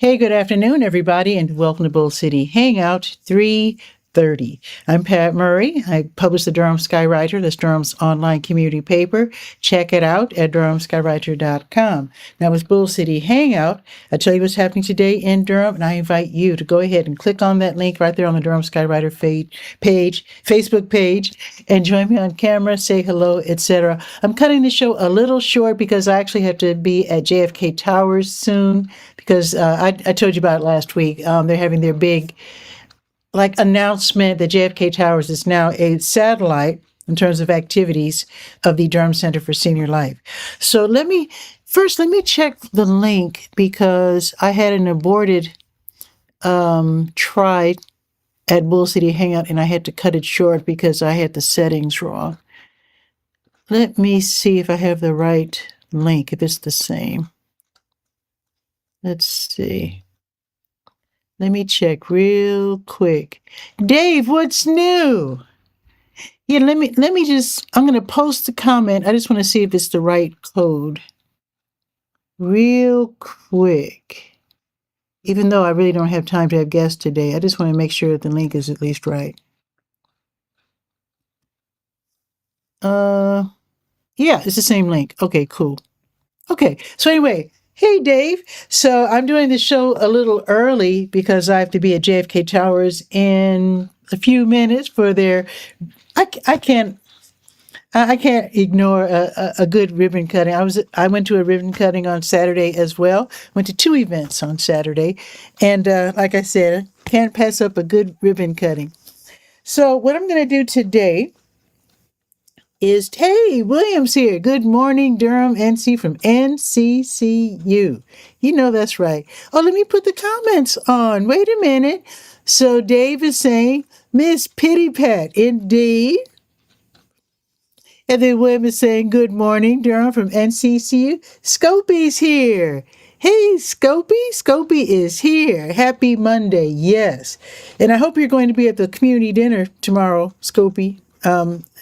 Hey, good afternoon, everybody, and welcome to Bull City Hangout 330. I'm Pat Murray. I publish the Durham Skywriter, that's Durham's online community paper. Check it out at durhamskywriter.com. Now, with Bull City Hangout, I tell you what's happening today in Durham, and I invite you to go ahead and click on that link right there on the Durham Skywriter Facebook page, and join me on camera, say hello, etc. I'm cutting the show a little short because I actually have to be at JFK Towers soon because I told you about it last week. They're having their big announcement that JFK Towers is now a satellite in terms of activities of the Durham Center for Senior Life. So let me check the link because I had an aborted try at Bull City Hangout and I had to cut it short because I had the settings wrong. Let me see if I have the right link, if it's the same. Let's see. Let me check real quick. Dave, what's new? Yeah, let me just, I'm going to post a comment. I just want to see if it's the right code real quick. Even though I really don't have time to have guests today, I just want to make sure that the link is at least right. Yeah, it's the same link. Okay, cool. Okay, so anyway, hey Dave. So I'm doing the show a little early because I have to be at JFK Towers in a few minutes for their. I can't ignore a good ribbon cutting. I went to a ribbon cutting on Saturday as well. Went to two events on Saturday, and like I said, can't pass up a good ribbon cutting. So what I'm going to do today is, hey, William's here. Good morning, Durham, NC from NCCU. You know that's right. Oh, let me put the comments on. Wait a minute. So Dave is saying, Miss Pitty Pat, indeed. And then William is saying, good morning, Durham from NCCU. Scopey's here. Hey, Scopey. Scopey is here. Happy Monday. Yes. And I hope you're going to be at the community dinner tomorrow, Scopey.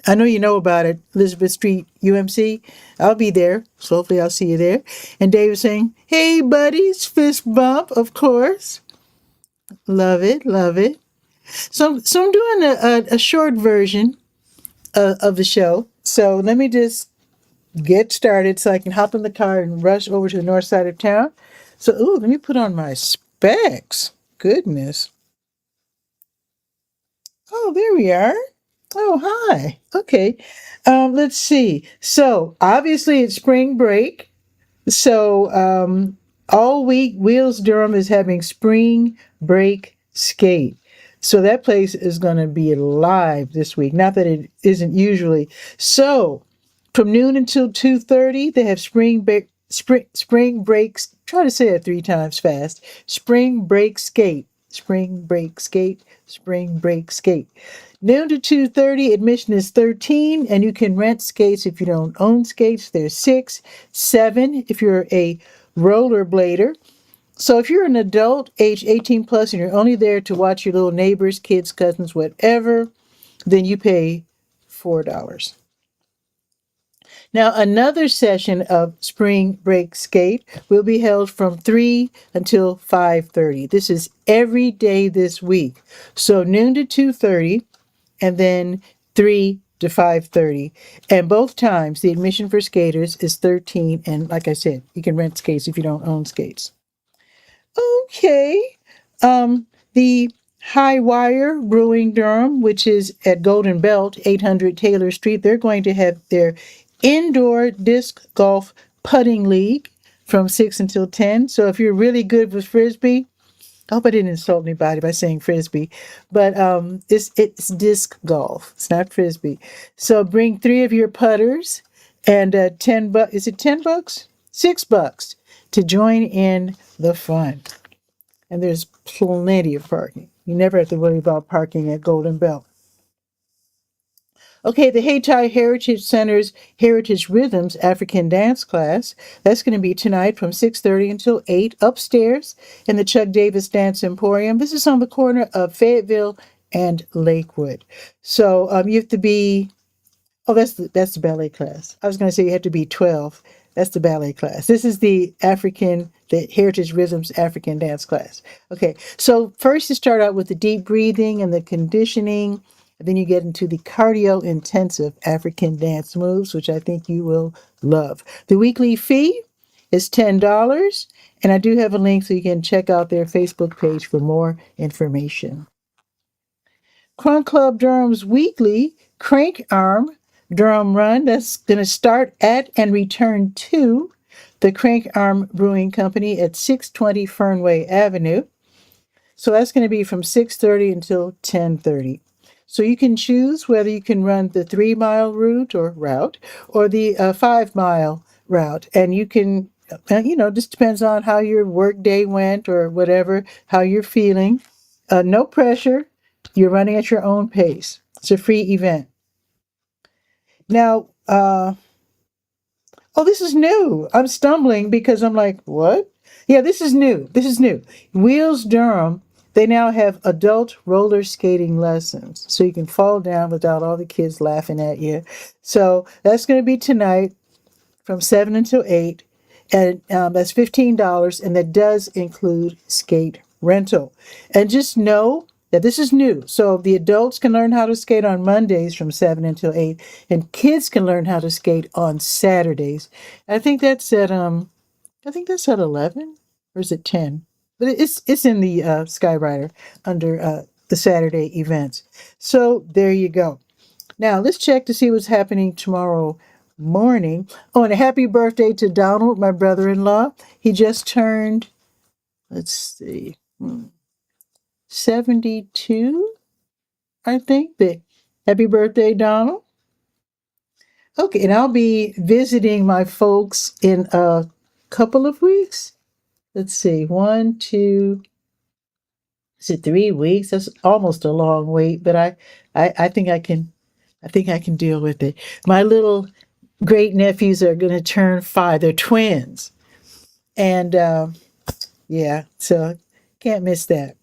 I know you know about it, Elizabeth Street, UMC. I'll be there, so hopefully I'll see you there. And Dave is saying, hey, buddies, fist bump, of course. Love it, love it. So I'm doing a short version of the show. So let me just get started so I can hop in the car and rush over to the north side of town. So, let me put on my specs. Goodness. Oh, there we are. Oh, hi. Okay. Let's see. So obviously it's spring break. So all week, Wheels Durham is having spring break skate. So that place is going to be live this week. Not that it isn't usually. So from noon until 2:30, they have spring breaks. Try to say it 3 times fast. Spring break skate. Spring break skate. Spring break skate. Noon to 2:30, admission is $13, and you can rent skates if you don't own skates. There's $6, $7 if you're a rollerblader. So if you're an adult, age 18 plus, and you're only there to watch your little neighbors, kids, cousins, whatever, then you pay $4. Now, another session of Spring Break Skate will be held from 3 until 5:30. This is every day this week. So noon to 2:30, and then 3 to 5:30. And both times, the admission for skaters is $13. And like I said, you can rent skates if you don't own skates. Okay. The High Wire Brewing Durham, which is at Golden Belt, 800 Taylor Street, they're going to have their indoor disc golf putting league from 6 until 10. So if you're really good with Frisbee, I hope I didn't insult anybody by saying Frisbee, but it's disc golf. It's not Frisbee. So bring 3 of your putters and $10. Is it $10? $6 to join in the fun. And there's plenty of parking. You never have to worry about parking at Golden Belt. Okay, the Hayti Heritage Center's Heritage Rhythms African Dance class, that's going to be tonight from 6:30 until 8 upstairs in the Chuck Davis Dance Emporium. This is on the corner of Fayetteville and Lakewood. So you have to be, that's the ballet class. I was going to say you have to be 12. That's the ballet class. This is the African the Heritage Rhythms African dance class. Okay, so first you start out with the deep breathing and the conditioning, and then you get into the cardio intensive African dance moves, which I think you will love. The weekly fee is $10, and I do have a link so you can check out their Facebook page for more information. Crunk Club Durham's weekly crank arm drum run that's going to start at and return to the Crank Arm Brewing Company at 620 Fernway Avenue. So that's going to be from 6:30 until 10:30. So you can choose whether you can run the 3 mile route or the 5 mile route, and you can, just depends on how your work day went or whatever, how you're feeling. No pressure. You're running at your own pace. It's a free event. Now, oh, this is new. I'm stumbling because I'm like, what? Yeah, this is new. This is new. Wheels Durham, they now have adult roller skating lessons. So you can fall down without all the kids laughing at you. So that's going to be tonight from 7 until 8. And that's $15. And that does include skate rental. And just know that this is new. So the adults can learn how to skate on Mondays from 7 until 8, and kids can learn how to skate on Saturdays. I think that's at 11, or is it 10? But it's in the Skywriter under the Saturday events. So there you go. Now let's check to see what's happening tomorrow morning. Oh, and a happy birthday to Donald, my brother-in-law. He just turned, let's see, 72, I think. But happy birthday, Donald. Okay, and I'll be visiting my folks in a couple of weeks. Let's see, one, two, is it 3 weeks? That's almost a long wait, but I think I can deal with it. My little great nephews are going to turn 5. They're twins, and yeah, so can't miss that.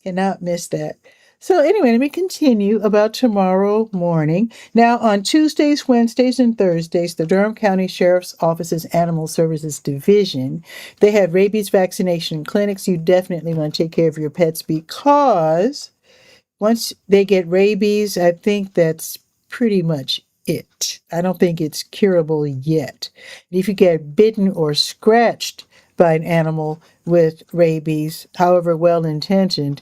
Cannot miss that. So anyway, let me continue about tomorrow morning. Now, on Tuesdays, Wednesdays, and Thursdays, the Durham County Sheriff's Office's Animal Services Division, they have rabies vaccination clinics. You definitely want to take care of your pets because once they get rabies, I think that's pretty much it. I don't think it's curable yet. And if you get bitten or scratched by an animal with rabies, however well intentioned,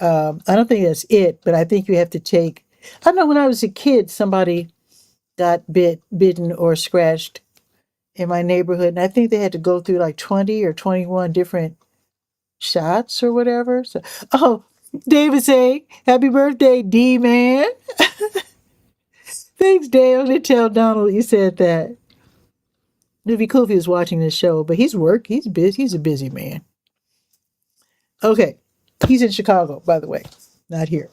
I don't think that's it, but I think you have to take. I know when I was a kid, somebody got bitten, or scratched in my neighborhood, and I think they had to go through like 20 or 21 different shots or whatever. So, oh, David say, happy birthday, D man. Thanks, Dave. I'm gonna tell Donald you said that. It'd be cool if he was watching this show, but he's work. He's busy. He's a busy man. Okay, he's in Chicago, by the way, not here.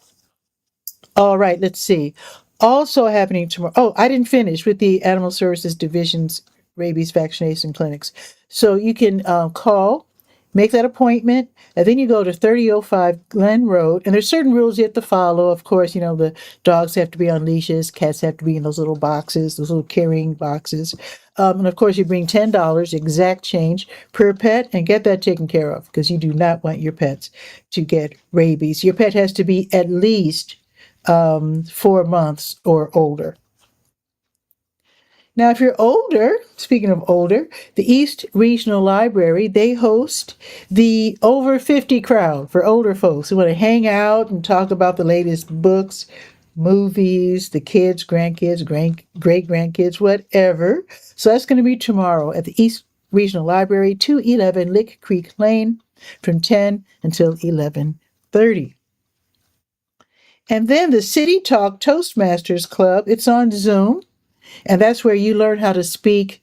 All right, let's see. Also happening tomorrow. Oh, I didn't finish with the Animal Services Division's rabies vaccination clinics. So you can call, make that appointment, and then you go to 3005 Glen Road. And there's certain rules you have to follow. Of course, the dogs have to be on leashes, cats have to be in those little boxes, those little carrying boxes. And of course, you bring $10 exact change per pet and get that taken care of because you do not want your pets to get rabies. Your pet has to be at least 4 months or older. Now, if you're older, speaking of older, the East Regional Library, they host the over 50 crowd for older folks who want to hang out and talk about the latest books, movies, the kids, grandkids, great grandkids, whatever. So that's going to be tomorrow at the East Regional Library, 211 Lick Creek Lane, from 10 until 11:30. And then the City Talk Toastmasters Club, it's on Zoom. And that's where you learn how to speak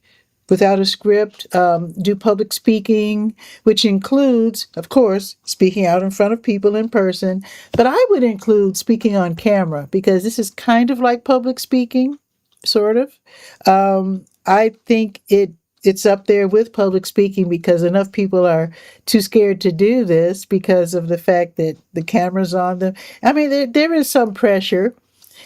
without a script, do public speaking, which includes, of course, speaking out in front of people in person. But I would include speaking on camera because this is kind of like public speaking, sort of. I think it's up there with public speaking because enough people are too scared to do this because of the fact that the camera's on them. I mean, there is some pressure.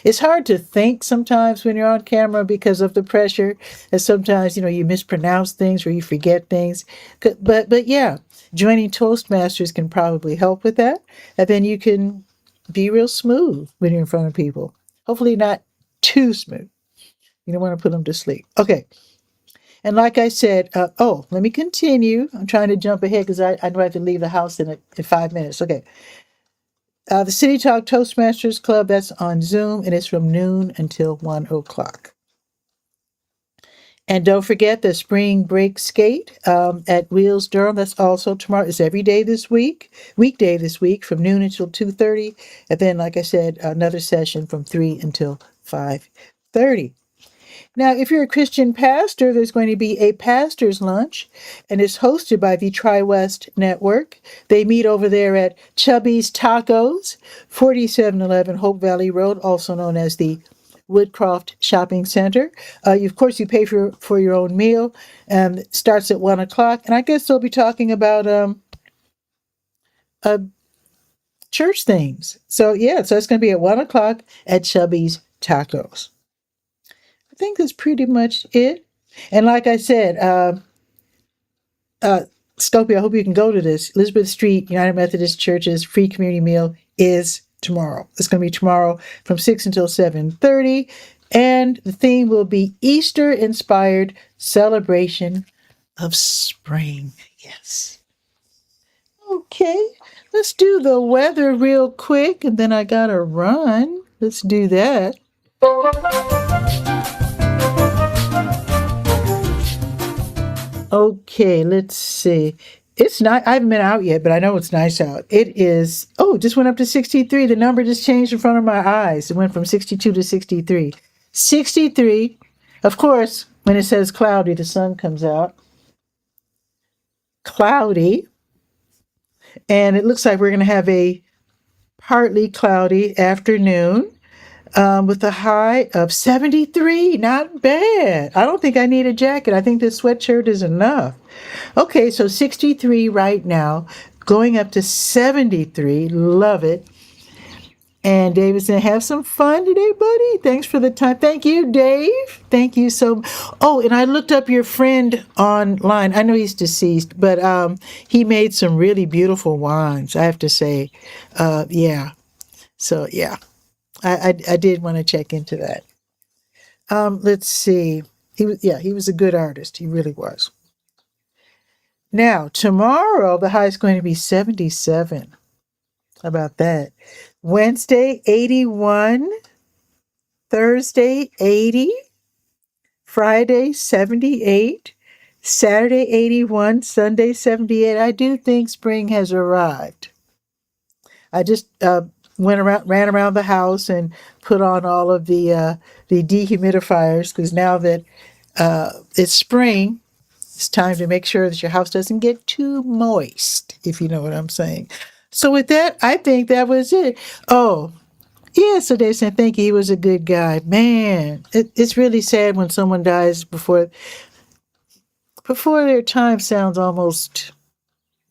It's hard to think sometimes when you're on camera because of the pressure, and sometimes you mispronounce things or you forget things. But yeah, joining Toastmasters can probably help with that, and then you can be real smooth when you're in front of people. Hopefully, not too smooth. You don't want to put them to sleep. Okay. And like I said, let me continue. I'm trying to jump ahead because I know I have to leave the house in 5 minutes. Okay. The City Talk Toastmasters Club, that's on Zoom, and it's from noon until 1 o'clock. And don't forget the spring break skate at Wheels Durham. That's also tomorrow. It's every day this week, weekday this week, from noon until 2:30. And then, like I said, another session from 3 until 5:30. Now, if you're a Christian pastor, there's going to be a pastor's lunch, and it's hosted by the Tri-West Network. They meet over there at Chubby's Tacos, 4711 Hope Valley Road, also known as the Woodcroft Shopping Center. Of course, you pay for your own meal, and it starts at 1 o'clock. And I guess they'll be talking about uh, church things. So, yeah, so it's going to be at 1 o'clock at Chubby's Tacos. I think that's pretty much it. And like I said, Scopy, I hope you can go to this. Elizabeth Street United Methodist Church's free community meal is tomorrow. It's going to be tomorrow from 6 until 7:30. And the theme will be Easter inspired celebration of spring. Yes. Okay. Let's do the weather real quick, and then I gotta run. Let's do that. Okay, let's see. It's not, I haven't been out yet, but I know it's nice out. It is, oh, it just went up to 63. The number just changed in front of my eyes. It went from 62 to 63. 63. Of course, when it says cloudy, the sun comes out. Cloudy. And it looks like we're going to have a partly cloudy afternoon with a high of 73. Not bad. I don't think I need a jacket. I think this sweatshirt is enough. Okay, so 63 right now, going up to 73. Love it. And David said, have some fun today, buddy. Thanks for the time. Thank you, Dave. Thank you so. Oh, and I looked up your friend online. I know he's deceased, but he made some really beautiful wines, I have to say. Yeah. So, yeah, I did want to check into that. Let's see. He was a good artist. He really was. Now, tomorrow, the high is going to be 77. How about that? Wednesday, 81. Thursday, 80. Friday, 78. Saturday, 81. Sunday, 78. I do think spring has arrived. I just ran around the house and put on all of the dehumidifiers because now that it's spring, it's time to make sure that your house doesn't get too moist, if you know what I'm saying. So with that, I think that was it. Oh, yeah, so they said thank you. He was a good guy. Man, it's really sad when someone dies before their time. Sounds almost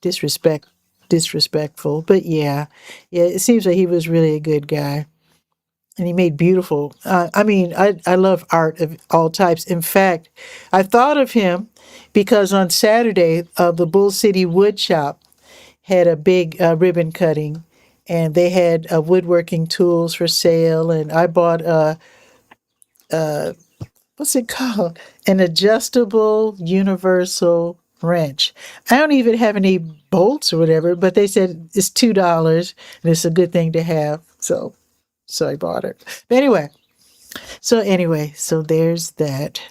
disrespectful. But yeah, it seems like he was really a good guy. And he made beautiful. I love art of all types. In fact, I thought of him because on Saturday, the Bull City Wood Shop had a big ribbon cutting, and they had woodworking tools for sale. And I bought what's it called? An adjustable universal wrench. I don't even have any bolts or whatever, but they said it's $2 and it's a good thing to have. So I bought it. But anyway, so there's that.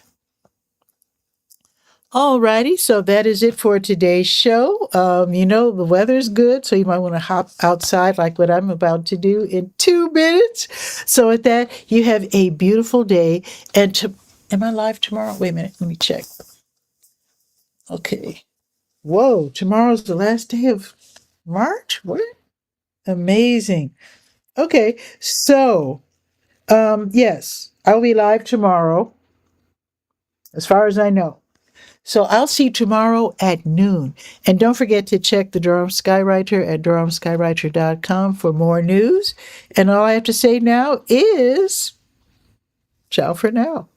Alrighty, so that is it for today's show. The weather's good, so you might want to hop outside like what I'm about to do in 2 minutes. So with that, you have a beautiful day. Am I live tomorrow? Wait a minute, let me check. Okay. Whoa, tomorrow's the last day of March? What? Amazing. Okay, so yes, I'll be live tomorrow, as far as I know. So I'll see you tomorrow at noon. And don't forget to check the Durham Skywriter at durhamskywriter.com for more news. And all I have to say now is ciao for now.